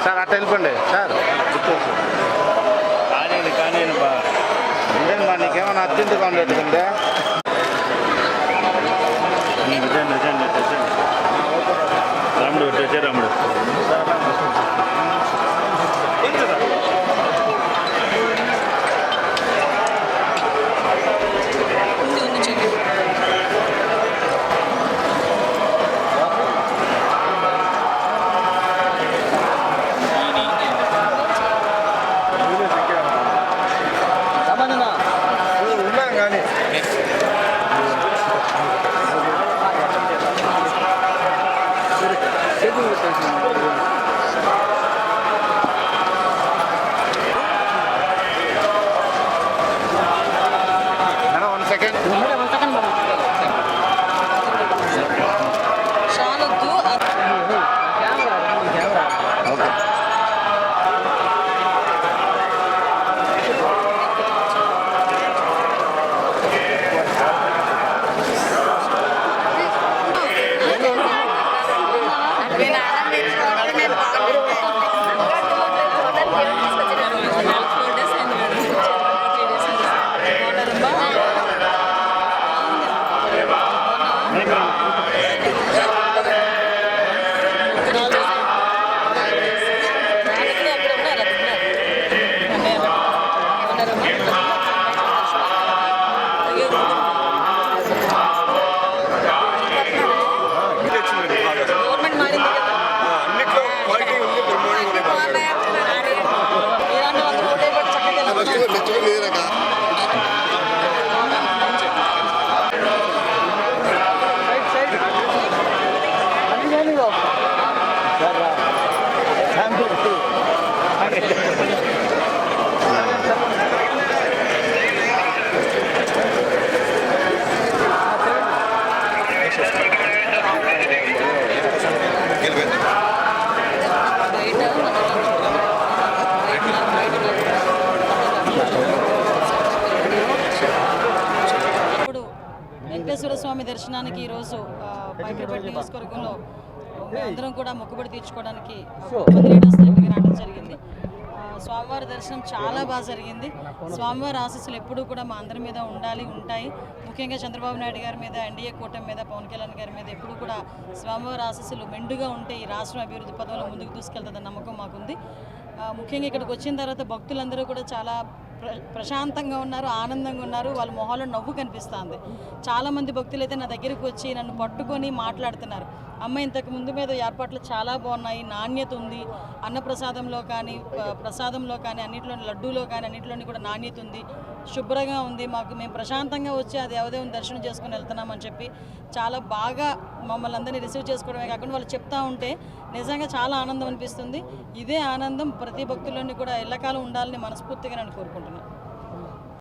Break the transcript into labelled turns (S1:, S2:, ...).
S1: Sir అట్లా వెళ్ళిపోండి sir. కానీ బా నీకేమన్నా అర్జెంటుగా ఉండేట్టుకుంటే రాముడు వచ్చే రాముడు
S2: వెంకటేశ్వర స్వామి దర్శనానికి ఈరోజు పైకిపేట నియోజకవర్గంలో అందరం కూడా మొక్కుబడి తీర్చుకోవడానికి లీడర్స్ దగ్గరికి రావడం జరిగింది. స్వామివారి దర్శనం చాలా బాగా జరిగింది. స్వామివారి ఆశీస్సులు ఎప్పుడూ కూడా మా అందరి మీద ఉంటాయి. ముఖ్యంగా చంద్రబాబు నాయుడు గారి మీద, ఎన్డీఏ కూటమి మీద, పవన్ కళ్యాణ్ గారి మీద ఎప్పుడు కూడా స్వామివారి ఆశీస్సులు మెండుగా ఉంటే ఈ రాష్ట్రం అభివృద్ధి పదంలో ముందుకు తీసుకెళ్తుందన్న నమ్మకం మాకుంది. ముఖ్యంగా ఇక్కడికి వచ్చిన తర్వాత భక్తులందరూ కూడా చాలా ప్రశాంతంగా ఉన్నారు, ఆనందంగా ఉన్నారు. వాళ్ళ మొహాల్లో నవ్వు కనిపిస్తుంది. చాలామంది భక్తులు అయితే నా దగ్గరికి వచ్చి నన్ను పట్టుకొని మాట్లాడుతున్నారు. అమ్మ ఇంతకు ముందు మీద ఏర్పాట్లు చాలా బాగున్నాయి, నాణ్యత ఉంది, అన్నప్రసాదంలో కానీ ప్రసాదంలో కానీ అన్నింటిలోని లడ్డూలో కానీ అన్నింటిలోని కూడా నాణ్యత ఉంది, శుభ్రంగా ఉంది, మేము ప్రశాంతంగా వచ్చి ఆ దేవదేవుని దర్శనం చేసుకుని వెళ్తున్నామని చెప్పి చాలా బాగా మమ్మల్ని అందరినీ రిసీవ్ చేసుకోవడమే కాకుండా వాళ్ళు చెప్తా ఉంటే నిజంగా చాలా ఆనందం అనిపిస్తుంది. ఇదే ఆనందం ప్రతి భక్తుల్లోని కూడా ఎల్లకాలం ఉండాలని మనస్ఫూర్తిగా నేను కోరుకుంటున్నాను.